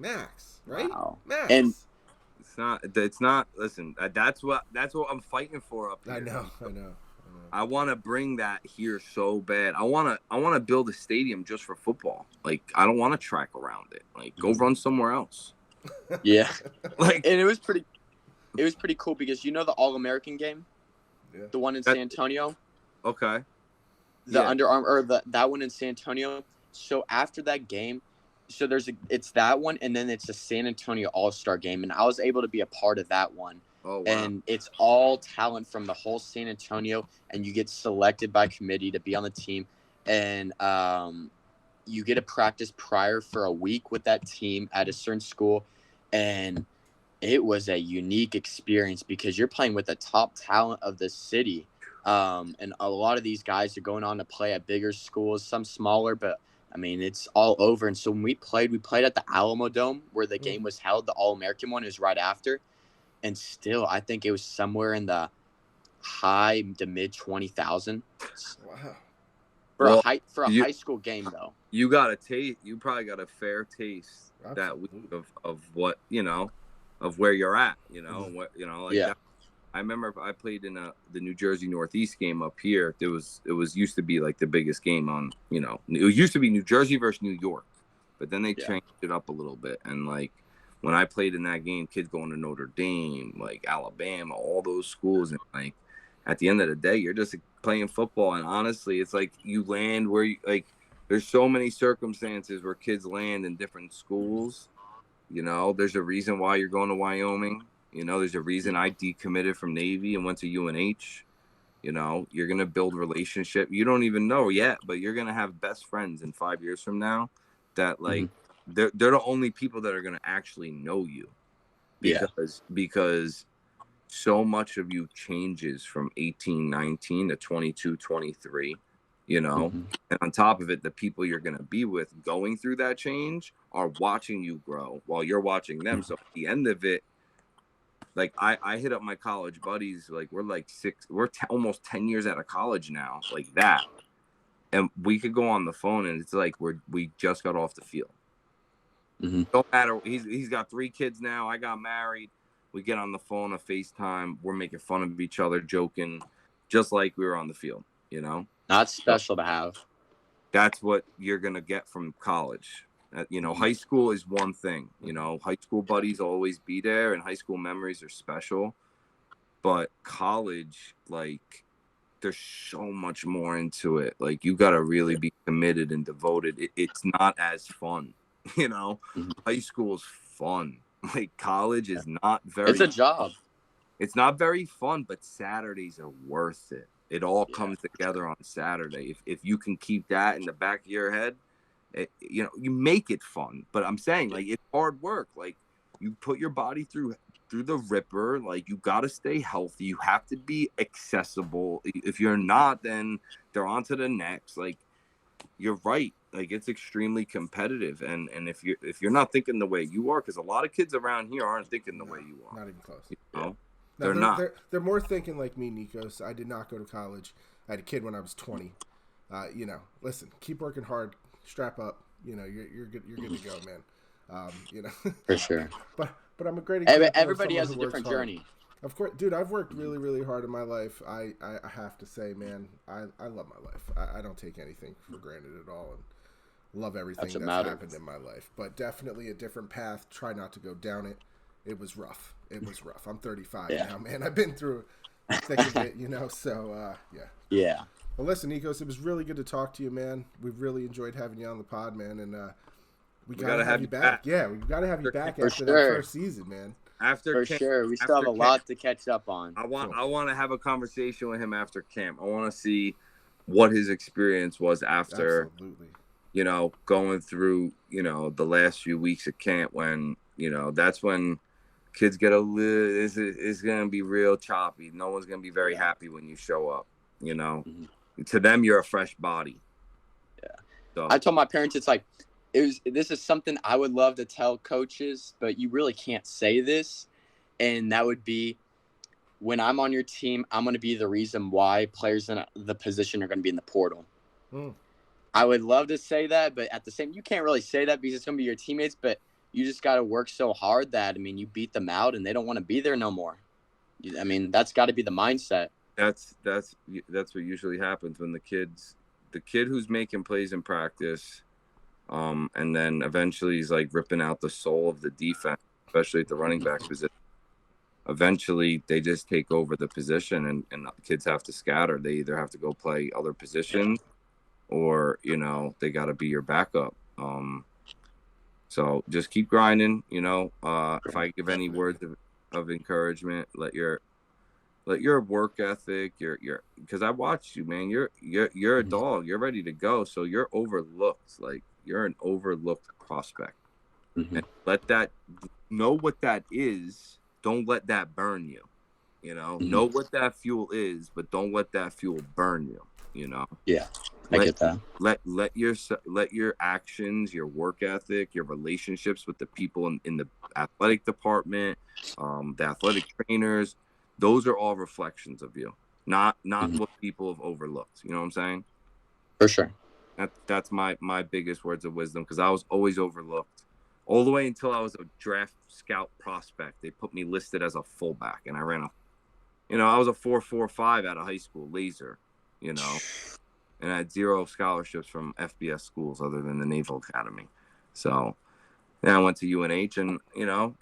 Max, right?
Wow.
Max.
And
it's not. Listen, that's what I'm fighting for up here.
I know.
I want to bring that here so bad. I want to build a stadium just for football. Like, I don't want to track around it. Like, go run somewhere else.
Yeah.
Like,
And it was pretty cool because you know the All-American game?
Yeah.
The one in San Antonio?
Okay.
The
Yeah.
Under Armour, or that one in San Antonio. So after that game, so it's that one, and then it's a San Antonio All-Star game, and I was able to be a part of that one.
Oh, wow.
And it's all talent from the whole San Antonio, and you get selected by committee to be on the team, and you get to practice prior for a week with that team at a certain school, and it was a unique experience because you're playing with the top talent of the city. And a lot of these guys are going on to play at bigger schools, some smaller, but I mean, it's all over. And so when we played at the Alamo Dome where the game was held. The All-American one is right after. And still, I think it was somewhere in the high to mid 20,000.
Wow.
For a high school game, though.
You got a taste. You probably got a fair taste that week of what, of where you're at, what,
yeah.
I remember I played in the New Jersey Northeast game up here. It was used to be like the biggest game on, it used to be New Jersey versus New York, but then they changed it up a little bit. And like when I played in that game, kids going to Notre Dame, like Alabama, all those schools, and like at the end of the day, you're just playing football. And honestly, it's like you land where there's so many circumstances where kids land in different schools. There's a reason why you're going to Wyoming. There's a reason I decommitted from Navy and went to UNH. You're going to build relationship. You don't even know yet, but you're going to have best friends in 5 years from now that like they're the only people that are going to actually know you. Because so much of you changes from 18, 19 to 22, 23, and on top of it, the people you're going to be with going through that change are watching you grow while you're watching them. So at the end of it, like I hit up my college buddies, like we're like almost 10 years out of college now, like that. And we could go on the phone and it's like we just got off the field. Don't matter. He's got 3 kids now. I got married. We get on the phone, a FaceTime. We're making fun of each other, joking, just like we were on the field,
Not special to have.
That's what you're going to get from college. High school is one thing. High school buddies always be there, and high school memories are special. But college, like, there's so much more into it. Like, you got to really be committed and devoted. It's not as fun, High school is fun. Like, college is not very.
It's a job.
It's not very fun, but Saturdays are worth it. It all comes together on Saturday. If you can keep that in the back of your head, you make it fun. But I'm saying, like, it's hard work. Like, you put your body through the ripper. Like, you got to stay healthy. You have to be accessible. If you're not, then they're on to the next. Like, you're right. Like, it's extremely competitive. And if you're not thinking the way you are, because a lot of kids around here aren't thinking the way you are.
Not even close.
No,
they're
not.
They're more thinking like me, Nikos. I did not go to college. I had a kid when I was 20. Listen, keep working hard. Strap up. You're good. You're good to go, man.
For sure.
But I'm a great example.
Everybody has a different journey.
Of course, dude. I've worked really, really hard in my life. I have to say, man, I love my life. I don't take anything for granted at all, and love everything that's happened in my life. But definitely a different path. Try not to go down it. It was rough. I'm 35 now, man. I've been through thick of it, So yeah.
Yeah.
Well, listen, Nikos, it was really good to talk to you, man. We've really enjoyed having you on the pod, man, and we gotta have you back. Yeah, we gotta have you back after that first season, man.
For sure, we still have a lot to catch up on.
I want to have a conversation with him after camp. I want to see what his experience was after, going through, the last few weeks of camp when, that's when kids get a little. It's gonna be real choppy. No one's gonna be very happy when you show up. To them, you're a fresh body.
Yeah.
So.
I told my parents, it's like, this is something I would love to tell coaches, but you really can't say this. And that would be, when I'm on your team, I'm going to be the reason why players in the position are going to be in the portal. I would love to say that, but at the same, you can't really say that because it's going to be your teammates, but you just got to work so hard that, you beat them out and they don't want to be there no more. That's got to be the mindset.
that's what usually happens when the kid who's making plays in practice, and then eventually he's like ripping out the soul of the defense, especially at the running back position. Eventually they just take over the position, and the kids have to scatter. They either have to go play other positions, or they got to be your backup. So just keep grinding. If I give any words of encouragement, let your work ethic, because I watched you, man. You're a dog. You're ready to go. So you're overlooked. Like, you're an overlooked prospect.
Mm-hmm.
And let that know what that is. Don't let that burn you. Know what that fuel is, but don't let that fuel burn you.
Yeah, I get that.
Let your actions, your work ethic, your relationships with the people in the athletic department, the athletic trainers, those are all reflections of you, not what people have overlooked. You know what I'm saying?
For sure.
That's my biggest words of wisdom, because I was always overlooked all the way until I was a draft scout prospect. They put me listed as a fullback, and I ran I was a 4.45 out of high school, laser, and I had 0 scholarships from FBS schools other than the Naval Academy. So then I went to UNH, and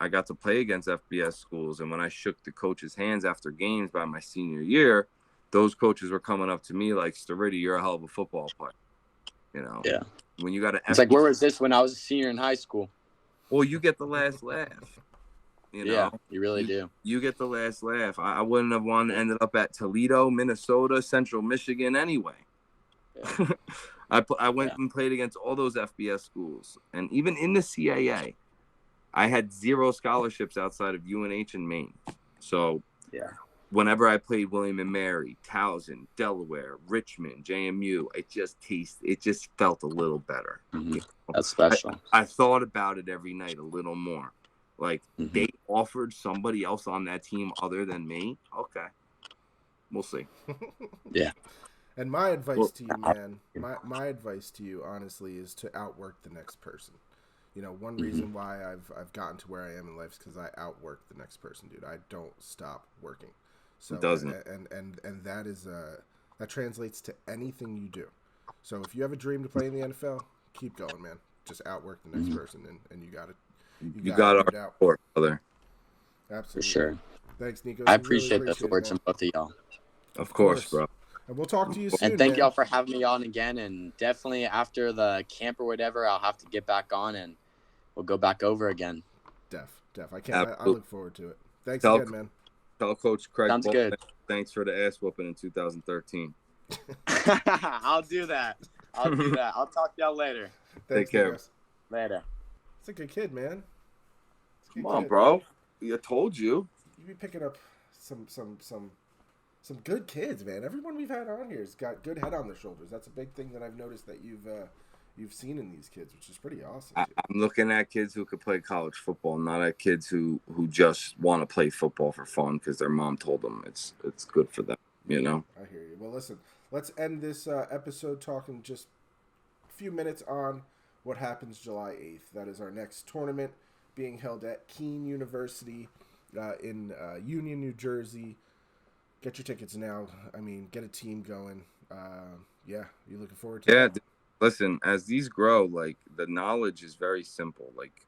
I got to play against FBS schools. And when I shook the coaches' hands after games by my senior year, those coaches were coming up to me like, "Starity, you're a hell of a football player."
Yeah.
When you got an
It's like, where was this when I was a senior in high school?
Well, you get the last laugh.
Yeah, you really do.
You get the last laugh. I wouldn't have ended up at Toledo, Minnesota, Central Michigan anyway. Yeah. I went and played against all those FBS schools. And even in the CAA, I had 0 scholarships outside of UNH and Maine. So whenever I played William and Mary, Towson, Delaware, Richmond, JMU, it just felt a little better.
Mm-hmm. That's special.
I thought about it every night a little more. Like, they offered somebody else on that team other than me. Okay, we'll see.
Yeah.
And my advice to you, man, my advice to you, honestly, is to outwork the next person. One reason why I've gotten to where I am in life is because I outwork the next person, dude. I don't stop working. So
it doesn't.
And that is that translates to anything you do. So if you have a dream to play in the NFL, keep going, man. Just outwork the next person, and you got it. You got
our support, brother.
Absolutely.
For sure.
Thanks, Nikos.
I appreciate the supports from both of y'all.
Of course, bro.
And we'll talk to you soon.
And thank y'all for having me on again. And definitely after the camp or whatever, I'll have to get back on and we'll go back over again.
Def. I look forward to it. Thanks again, man.
Tell Coach Craig.
Sounds good.
Thanks for the ass whooping in 2013.
I'll do that. I'll talk to y'all later.
Thanks,
Take care.
Nikos.
Later.
It's a good kid, man.
Come on, bro. I told you.
You be picking up some good kids, man. Everyone we've had on here has got good head on their shoulders. That's a big thing that I've noticed that you've seen in these kids, which is pretty awesome.
I'm looking at kids who could play college football, not at kids who just want to play football for fun because their mom told them it's good for them.
I hear you. Well, listen, let's end this episode talking just a few minutes on what happens July 8th. That is our next tournament being held at Keene University in Union, New Jersey. Get your tickets now. I mean, get a team going. You looking forward to it?
Listen, as these grow, like, the knowledge is very simple. Like,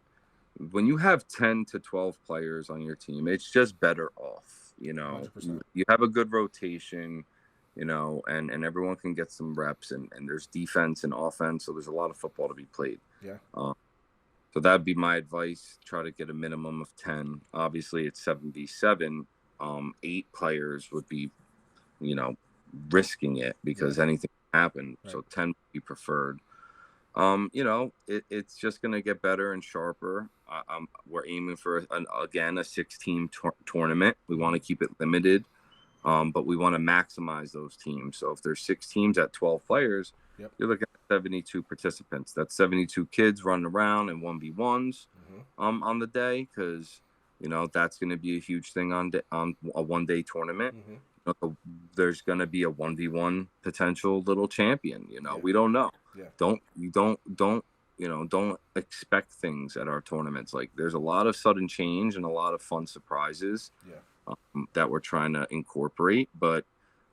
when you have 10 to 12 players on your team, it's just better off.
100%.
You have a good rotation, and everyone can get some reps, and there's defense and offense, so there's a lot of football to be played.
Yeah.
So that'd be my advice. Try to get a minimum of 10. Obviously, it's 7v7. 8 players would be, risking it because anything can happen. Right. So 10 would be preferred. It's just going to get better and sharper. We're aiming for, a 6-team tournament. We want to keep it limited, but we want to maximize those teams. So if there's 6 teams at 12 players, you're looking at 72 participants. That's 72 kids running around in 1v1s on the day, because that's going to be a huge thing on a one-day tournament. There's going to be a 1v1 potential little champion. We don't know. Don't expect things at our tournaments. Like, there's a lot of sudden change and a lot of fun surprises that we're trying to incorporate. But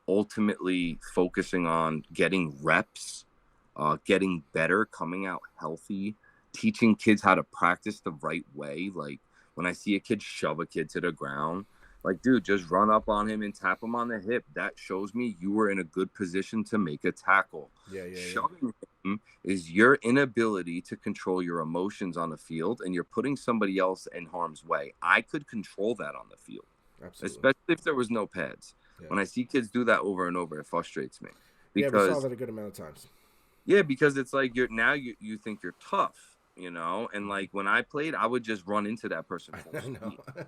ultimately focusing on getting reps, getting better, coming out healthy, teaching kids how to practice the right way. Like when I see a kid shove a kid to the ground, like, dude, just run up on him and tap him on the hip. That shows me you were in a good position to make a tackle.
Yeah.
Shoving him is your inability to control your emotions on the field, and you're putting somebody else in harm's way. I could control that on the field,
Absolutely.
especially if there was no pads.
Yeah.
When I see kids do that over and over, it frustrates me.
Yeah, we saw
Because
that a good amount of times.
yeah, because it's like you think you're tough, and like when I played, I would just run into that person full
I know.
speed.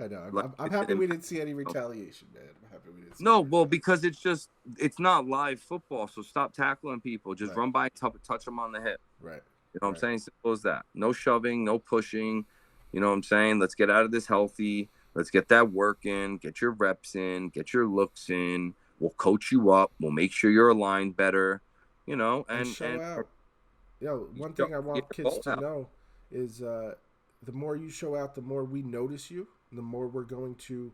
I know.
Like,
I'm happy we didn't see any retaliation, man. I'm happy we didn't see
no,
any
well,
retaliation.
because it's not live football, so stop tackling people. Just
Right.
run by, touch them on the hip.
Right.
You know what I'm saying? Simple as that. No shoving, no pushing. You know what I'm saying? Let's get out of this healthy. Let's get that work in. Get your reps in. Get your looks in. We'll coach you up. We'll make sure you're aligned better.
And show out. One thing I want kids to know is the more you show out, the more we notice you, the more we're going to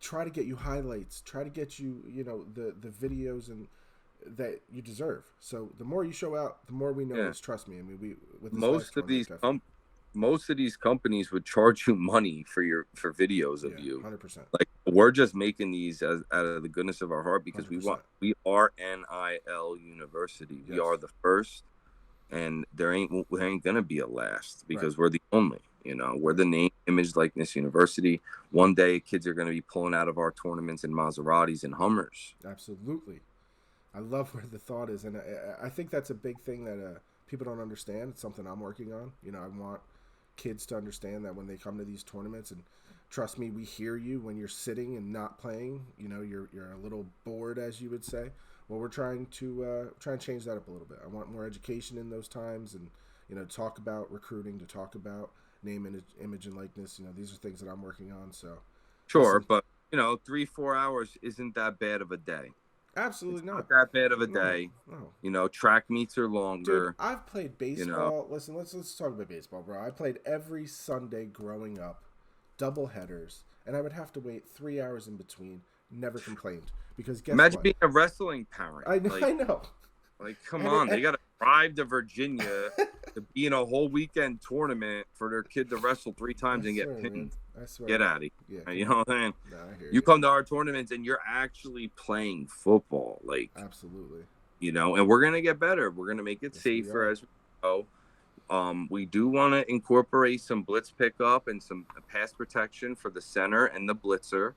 try to get you highlights, try to get you, the videos and that you deserve. So the more you show out, the more we notice. Trust me. I mean, with this
most of these companies would charge you money for videos of you.
100%.
Like, we're just making these out of the goodness of our heart because
100%.
we are NIL University. We are the first, and there ain't gonna be a last because we're the only. We're the name, image, likeness university. One day, kids are gonna be pulling out of our tournaments in Maseratis and Hummers.
Absolutely. I love where the thought is, and I think that's a big thing that people don't understand. It's something I'm working on. I want kids to understand that when they come to these tournaments, and trust me, we hear you when you're sitting and not playing. You're a little bored, as you would say. Well, we're trying to change that up a little bit. I want more education in those times, and talk about recruiting, to talk about name, image, and likeness. These are things that I'm working on. So
sure, but 3-4 hours isn't that bad of a day.
Absolutely not
that bad of a day.
No.
Track meets are longer.
Dude, I've played baseball. Listen, let's talk about baseball, bro. I played every Sunday growing up, double headers, and I would have to wait 3 hours in between. Never complained because
imagine being a wrestling parent.
I know.
Like, come on, they got to drive to Virginia to be in a whole weekend tournament for their kid to wrestle 3 times and get pinned.
Man. I swear.
Get out of here.
Yeah,
you know what I'm saying?
No, I hear
you come to our tournaments and you're actually playing football. Like,
absolutely.
And we're going to get better. We're going to make it safer as we go. We do want to incorporate some blitz pickup and some pass protection for the center and the blitzer.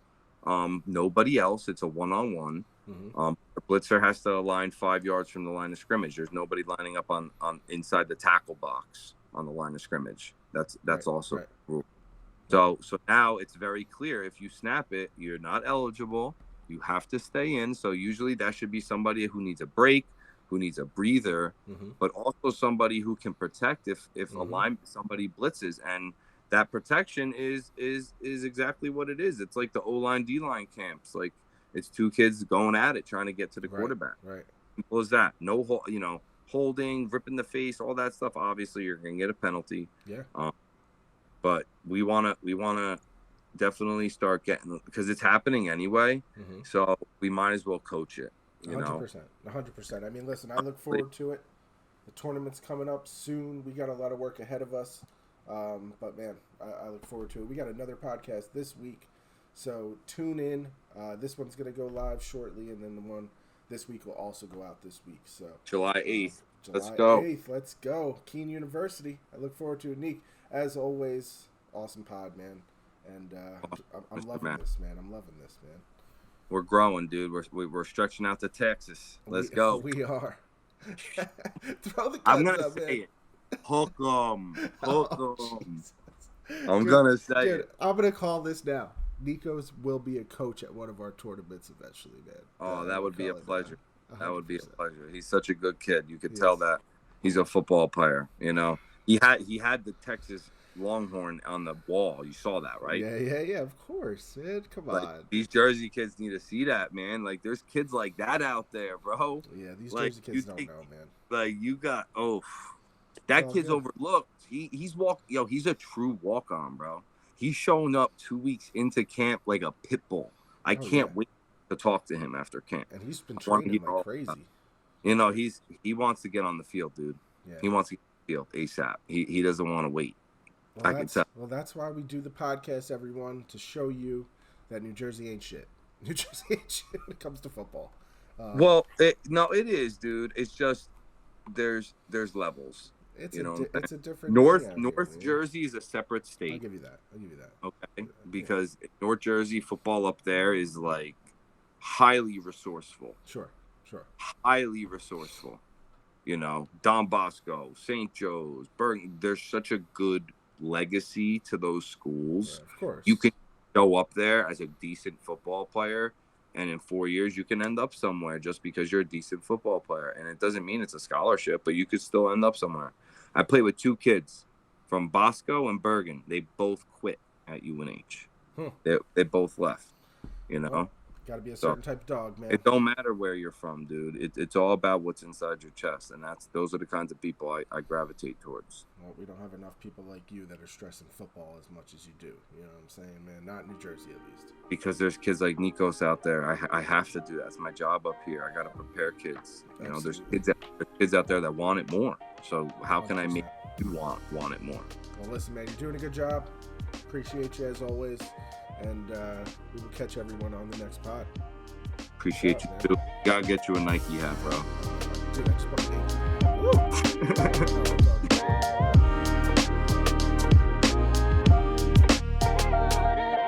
Nobody else. It's a one-on-one. The blitzer has to align 5 yards from the line of scrimmage. There's nobody lining up on inside the tackle box on the line of scrimmage. That's also a rule. So now it's very clear. If you snap it, you're not eligible. You have to stay in. So usually that should be somebody who needs a break, who needs a breather, but also somebody who can protect if somebody blitzes. And that protection is exactly what it is. It's like the O-line, D-line camps. Like, it's 2 kids going at it, trying to get to the quarterback. Right. Simple as that. No, holding, ripping the face, all that stuff. Obviously, you're going to get a penalty.
Yeah.
But we want to definitely start getting, because it's happening anyway. So we might as well coach it.
100%. I mean, listen, I look forward to it. The tournament's coming up soon. We got a lot of work ahead of us. But man, I look forward to it. We got another podcast this week, so tune in. This one's gonna go live shortly, and then the one this week will also go out this week. So
July 8th.
Let's go. 8th. Let's go. Keene University. I look forward to it. Nick, as always, awesome pod, man. And I'm loving this, man.
We're growing, dude. We're stretching out to Texas. Let's go.
We are. Throw the guns
I'm gonna
up,
say
man.
it. Hook 'em. I'm
Dude,
gonna say it.
I'm gonna call this now. Nikos will be a coach at one of our tournaments eventually, man.
Oh, that would be a pleasure. That would be a pleasure. He's such a good kid. You could tell that he's a football player. He had the Texas Longhorn on the wall. You saw that, right?
Yeah. Of course, man. Come on.
These Jersey kids need to see that, man. Like, there's kids like that out there, bro.
Yeah, these Jersey kids don't know, man.
Like, you got that kid's overlooked. He's he's a true walk-on, bro. He's showing up 2 weeks into camp like a pit bull. I can't wait to talk to him after camp.
And he's been
I wanna
training
hear
like
all
crazy.
about it. You know, he wants to get on the field, dude.
Yeah.
He wants to get on the field ASAP. He doesn't want to wait. I can tell.
Well, that's why we do the podcast, everyone, to show you that New Jersey ain't shit. New Jersey ain't shit when it comes to football.
Well, it is, dude. It's just there's levels.
It's
it's
a different
North Jersey is a separate state.
I'll give you that.
Okay, because North Jersey football up there is like highly resourceful.
Sure.
Highly resourceful. You know, Don Bosco, St. Joe's, Bergen. There's such a good legacy to those schools.
Yeah, of course.
You can show up there as a decent football player, and in 4 years you can end up somewhere just because you're a decent football player. And it doesn't mean it's a scholarship, but you could still end up somewhere. I played with 2 kids from Bosco and Bergen. They both quit at UNH. They both left. You know.
Well, got to be a certain type of dog, man.
It don't matter where you're from, dude. It's all about what's inside your chest, and those are the kinds of people I gravitate towards.
Well, we don't have enough people like you that are stressing football as much as you do. You know what I'm saying, man? Not in New Jersey, at least.
Because there's kids like Nikos out there. I have to do that. It's my job up here. I got to prepare kids. You know, there's kids out there that want it more. So how can 100%. I make you want it more?
Well, listen, man, you're doing a good job. Appreciate you as always. And we will catch everyone on the next pod.
Appreciate you too. Gotta get you a Nike hat, bro.
Dude, I just want to